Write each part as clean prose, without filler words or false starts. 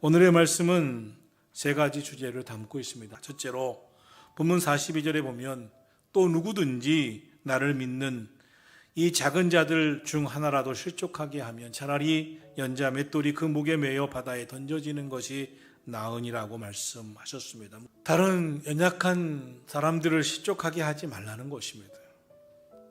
오늘의 말씀은 세 가지 주제를 담고 있습니다. 첫째로 본문 42절에 보면 또 누구든지 나를 믿는 이 작은 자들 중 하나라도 실족하게 하면 차라리 연자 맷돌이 그 목에 매여 바다에 던져지는 것이 나으니라고 말씀하셨습니다. 다른 연약한 사람들을 실족하게 하지 말라는 것입니다.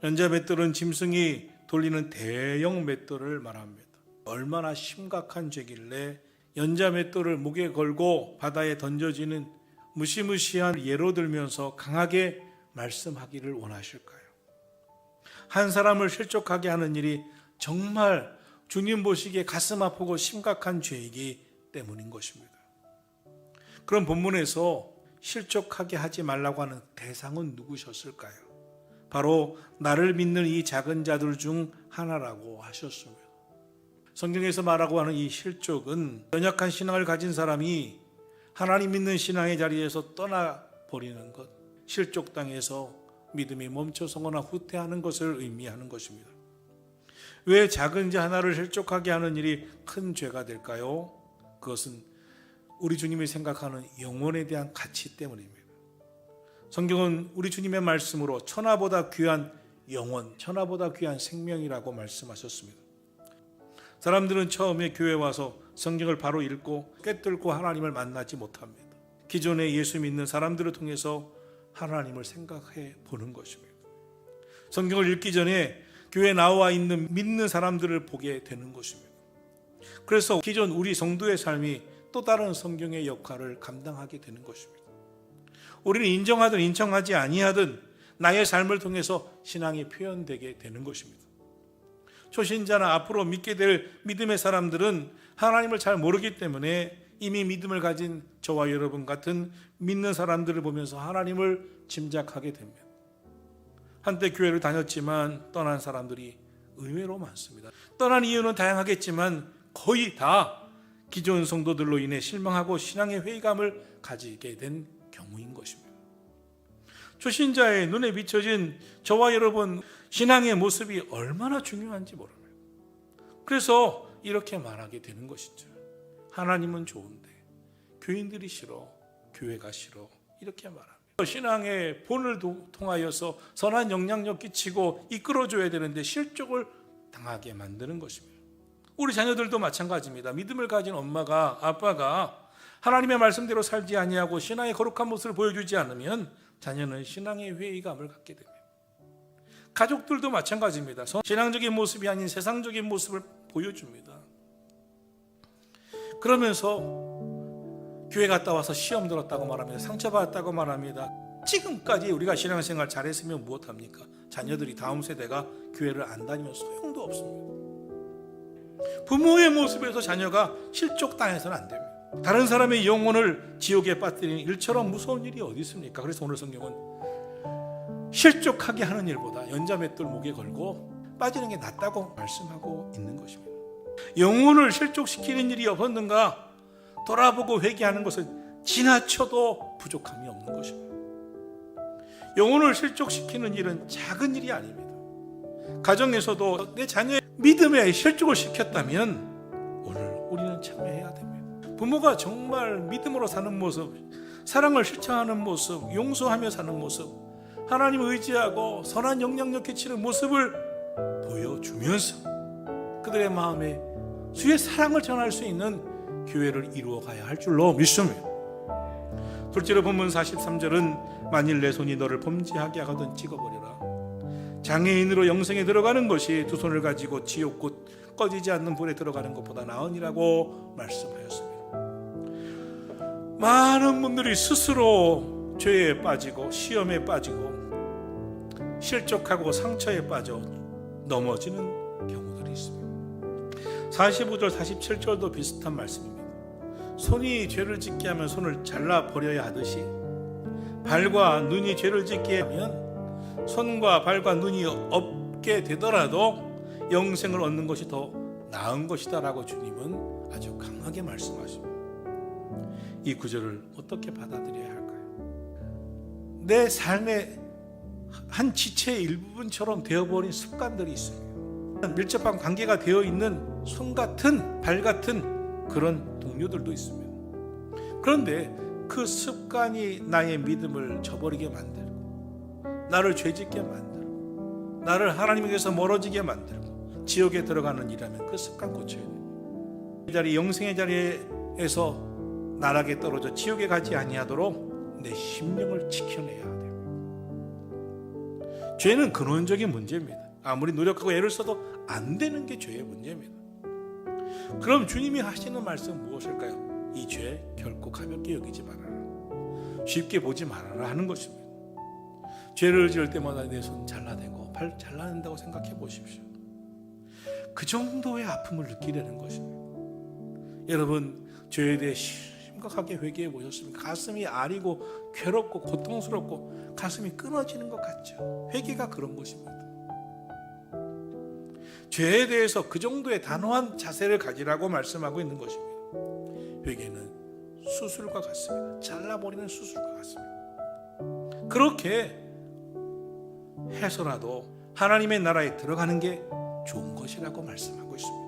연자 맷돌은 짐승이 돌리는 대형 맷돌을 말합니다. 얼마나 심각한 죄길래 연자 맷돌을 목에 걸고 바다에 던져지는 무시무시한 예로 들면서 강하게 말씀하기를 원하실까요? 한 사람을 실족하게 하는 일이 정말 주님 보시기에 가슴 아프고 심각한 죄이기 때문인 것입니다. 그럼 본문에서 실족하게 하지 말라고 하는 대상은 누구셨을까요? 바로 나를 믿는 이 작은 자들 중 하나라고 하셨습니다. 성경에서 말하고 하는 이 실족은 연약한 신앙을 가진 사람이 하나님 믿는 신앙의 자리에서 떠나버리는 것, 실족당해서 믿음이 멈춰서거나 후퇴하는 것을 의미하는 것입니다. 왜 작은 자 하나를 실족하게 하는 일이 큰 죄가 될까요? 그것은 우리 주님이 생각하는 영혼에 대한 가치 때문입니다. 성경은 우리 주님의 말씀으로 천하보다 귀한 영혼, 천하보다 귀한 생명이라고 말씀하셨습니다. 사람들은 처음에 교회에 와서 성경을 바로 읽고 꿰뚫고 하나님을 만나지 못합니다. 기존에 예수 믿는 사람들을 통해서 하나님을 생각해 보는 것입니다. 성경을 읽기 전에 교회에 나와 있는 믿는 사람들을 보게 되는 것입니다. 그래서 기존 우리 성도의 삶이 또 다른 성경의 역할을 감당하게 되는 것입니다. 우리는 인정하든 인정하지 아니하든 나의 삶을 통해서 신앙이 표현되게 되는 것입니다. 초신자나 앞으로 믿게 될 믿음의 사람들은 하나님을 잘 모르기 때문에 이미 믿음을 가진 저와 여러분 같은 믿는 사람들을 보면서 하나님을 짐작하게 됩니다. 한때 교회를 다녔지만 떠난 사람들이 의외로 많습니다. 떠난 이유는 다양하겠지만 거의 다 기존 성도들로 인해 실망하고 신앙의 회의감을 가지게 된 경우인 것입니다. 초신자의 눈에 비춰진 저와 여러분 신앙의 모습이 얼마나 중요한지 모릅니다. 그래서 이렇게 말하게 되는 것이죠. 하나님은 좋은데 교인들이 싫어, 교회가 싫어, 이렇게 말합니다. 신앙의 본을 통하여서 선한 영향력 끼치고 이끌어줘야 되는데 실족을 당하게 만드는 것입니다. 우리 자녀들도 마찬가지입니다. 믿음을 가진 엄마가 아빠가 하나님의 말씀대로 살지 아니하고 신앙의 거룩한 모습을 보여주지 않으면 자녀는 신앙의 회의감을 갖게 됩니다. 가족들도 마찬가지입니다. 신앙적인 모습이 아닌 세상적인 모습을 보여줍니다. 그러면서 교회 갔다 와서 시험 들었다고 말합니다. 상처받았다고 말합니다. 지금까지 우리가 신앙생활 잘했으면 무엇합니까? 자녀들이 다음 세대가 교회를 안 다니면 소용도 없습니다. 부모의 모습에서 자녀가 실족당해서는 안 됩니다. 다른 사람의 영혼을 지옥에 빠뜨리는 일처럼 무서운 일이 어디 있습니까? 그래서 오늘 성경은 실족하게 하는 일보다 연자 맷돌 목에 걸고 빠지는 게 낫다고 말씀하고 있는 것입니다. 영혼을 실족시키는 일이 없었는가 돌아보고 회개하는 것은 지나쳐도 부족함이 없는 것입니다. 영혼을 실족시키는 일은 작은 일이 아닙니다. 가정에서도 내 자녀의 믿음에 실족을 시켰다면 오늘 우리는 참여해야 됩니다. 부모가 정말 믿음으로 사는 모습, 사랑을 실천하는 모습, 용서하며 사는 모습, 하나님을 의지하고 선한 영향력 끼치는 모습을 보여주면서 그들의 마음에 주의 사랑을 전할 수 있는 교회를 이루어가야 할 줄로 믿습니다. 둘째로 본문 43절은 만일 내 손이 너를 범죄하게 하거든 찍어버려라. 장애인으로 영생에 들어가는 것이 두 손을 가지고 지옥 꺼지지 않는 불에 들어가는 것보다 나으니라고 말씀하였습니다. 많은 분들이 스스로 죄에 빠지고 시험에 빠지고 실족하고 상처에 빠져 넘어지는 경우들이 있습니다. 45절 47절도 비슷한 말씀입니다. 손이 죄를 짓게 하면 손을 잘라버려야 하듯이 발과 눈이 죄를 짓게 하면 손과 발과 눈이 없게 되더라도 영생을 얻는 것이 더 나은 것이다 라고 주님은 아주 강하게 말씀하십니다. 이 구절을 어떻게 받아들여야 할까요? 내 삶의 한 지체의 일부분처럼 되어버린 습관들이 있어요. 밀접한 관계가 되어 있는 손 같은 발 같은 그런 동료 동료들도 있습니다. 그런데 그 습관이 나의 믿음을 저버리게 만들고, 나를 죄짓게 만들고, 나를 하나님에게서 멀어지게 만들고 지옥에 들어가는 일이라면 그 습관 고쳐야 돼요. 이 자리, 영생의 자리에서 나락에 떨어져 지옥에 가지 아니하도록 내 심령을 지켜내야 돼요. 죄는 근원적인 문제입니다. 아무리 노력하고 애를 써도 안 되는 게 죄의 문제입니다. 그럼 주님이 하시는 말씀 무엇일까요? 이 죄 결코 가볍게 여기지 말아라, 쉽게 보지 말아라 하는 것입니다. 죄를 지을 때마다 내 손 잘라내고 발 잘라낸다고 생각해 보십시오. 그 정도의 아픔을 느끼려는 것입니다. 여러분, 죄에 대해 심각하게 회개해 보셨습니까? 가슴이 아리고 괴롭고 고통스럽고 가슴이 끊어지는 것 같죠. 회개가 그런 것입니다. 죄에 대해서 그 정도의 단호한 자세를 가지라고 말씀하고 있는 것입니다. 회개는 수술과 같습니다. 잘라버리는 수술과 같습니다. 그렇게 해서라도 하나님의 나라에 들어가는 게 좋은 것이라고 말씀하고 있습니다.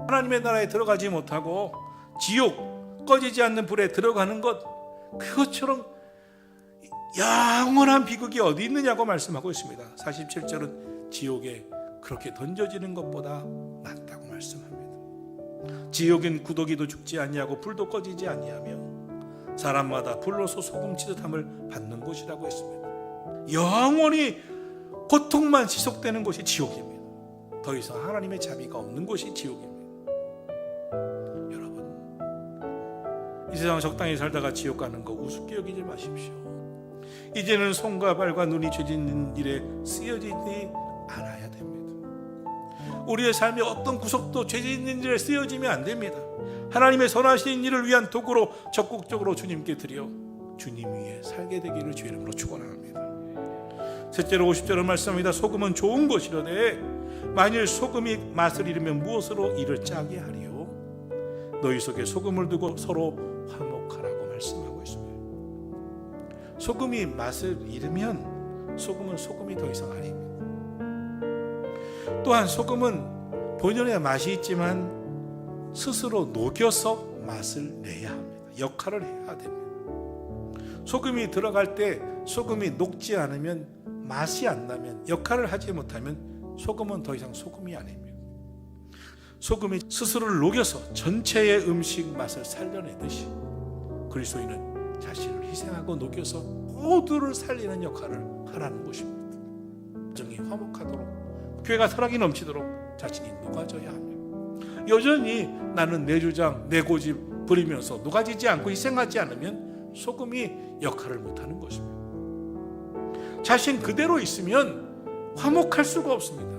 하나님의 나라에 들어가지 못하고 지옥, 꺼지지 않는 불에 들어가는 것, 그것처럼 영원한 비극이 어디 있느냐고 말씀하고 있습니다. 47절은 지옥에 그렇게 던져지는 것보다 낫다고 말씀합니다. 지옥은 구더기도 죽지 아니하고 불도 꺼지지 아니하며 사람마다 불로서 소금치듯함을 받는 곳이라고 했습니다. 영원히 고통만 지속되는 곳이 지옥입니다. 더 이상 하나님의 자비가 없는 곳이 지옥입니다. 여러분, 이 세상 적당히 살다가 지옥 가는 거 우습게 여기지 마십시오. 이제는 손과 발과 눈이 죄짓는 일에 쓰여지지 않아야 됩니다. 우리의 삶의 어떤 구석도 죄짓는 일에 쓰여지면 안 됩니다. 하나님의 선하신 일을 위한 도구로 적극적으로 주님께 드려 주님 위에 살게 되기를 주의 이름으로 축원합니다. 셋째로 50절은 말씀합니다. 소금은 좋은 것이로되 만일 소금이 맛을 잃으면 무엇으로 이를 짜게 하리요? 너희 속에 소금을 두고 서로 화목하라고 말씀하고 있습니다. 소금이 맛을 잃으면 소금은 소금이 더 이상 아닙니다. 또한 소금은 본연의 맛이 있지만 스스로 녹여서 맛을 내야 합니다. 역할을 해야 됩니다. 소금이 들어갈 때 소금이 녹지 않으면, 맛이 안 나면, 역할을 하지 못하면 소금은 더 이상 소금이 아닙니다. 소금이 스스로를 녹여서 전체의 음식 맛을 살려내듯이 그리스도인은 자신을 희생하고 녹여서 모두를 살리는 역할을 하라는 것입니다. 가정이 화목하도록, 교회가 사랑이 넘치도록 자신이 녹아져야 합니다. 여전히 나는 내 주장, 내 고집 부리면서 녹아지지 않고 희생하지 않으면 소금이 역할을 못하는 것입니다. 자신 그대로 있으면 화목할 수가 없습니다.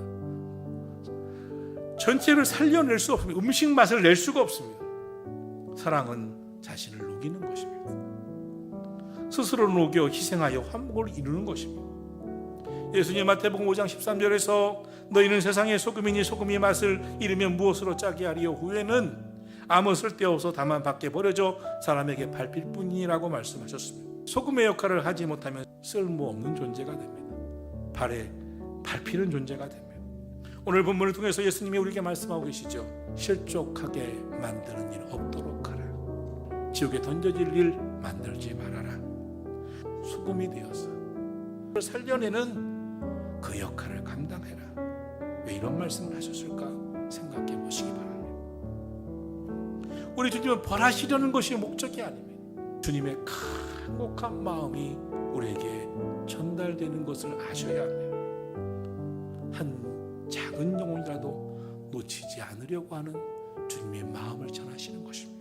전체를 살려낼 수 없습니다. 음식 맛을 낼 수가 없습니다. 사랑은 자신을 녹이는 것입니다. 스스로 녹여 희생하여 화목을 이루는 것입니다. 예수님 마태복음 5장 13절에서 너희는 세상의 소금이니 소금이 맛을 잃으면 무엇으로 짜게 하리요? 후에는 아무 쓸데없어 다만 밖에 버려져 사람에게 밟힐 뿐이라고 말씀하셨습니다. 소금의 역할을 하지 못하면 쓸모없는 존재가 됩니다. 발에 밟히는 존재가 됩니다. 오늘 본문을 통해서 예수님이 우리에게 말씀하고 계시죠. 실족하게 만드는 일 없도록 하라. 지옥에 던져질 일 만들지 말아라. 소금이 되어서 살려내는 그 역할을 감당해라. 왜 이런 말씀을 하셨을까 생각해 보시기 바랍니다. 우리 주님은 벌하시려는 것이 목적이 아닙니다. 주님의 간곡한 마음이 우리에게 전달되는 것을 아셔야 합니다. 한 작은 영혼이라도 놓치지 않으려고 하는 주님의 마음을 전하시는 것입니다.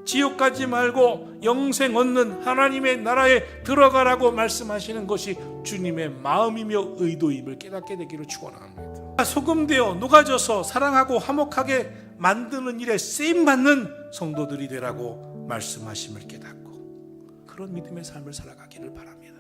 지옥 가지 말고 영생 얻는 하나님의 나라에 들어가라고 말씀하시는 것이 주님의 마음이며 의도임을 깨닫게 되기를 축원합니다. 소금되어 녹아져서 사랑하고 화목하게 만드는 일에 쓰임받는 성도들이 되라고 말씀하심을 깨닫고 그런 믿음의 삶을 살아가기를 바랍니다.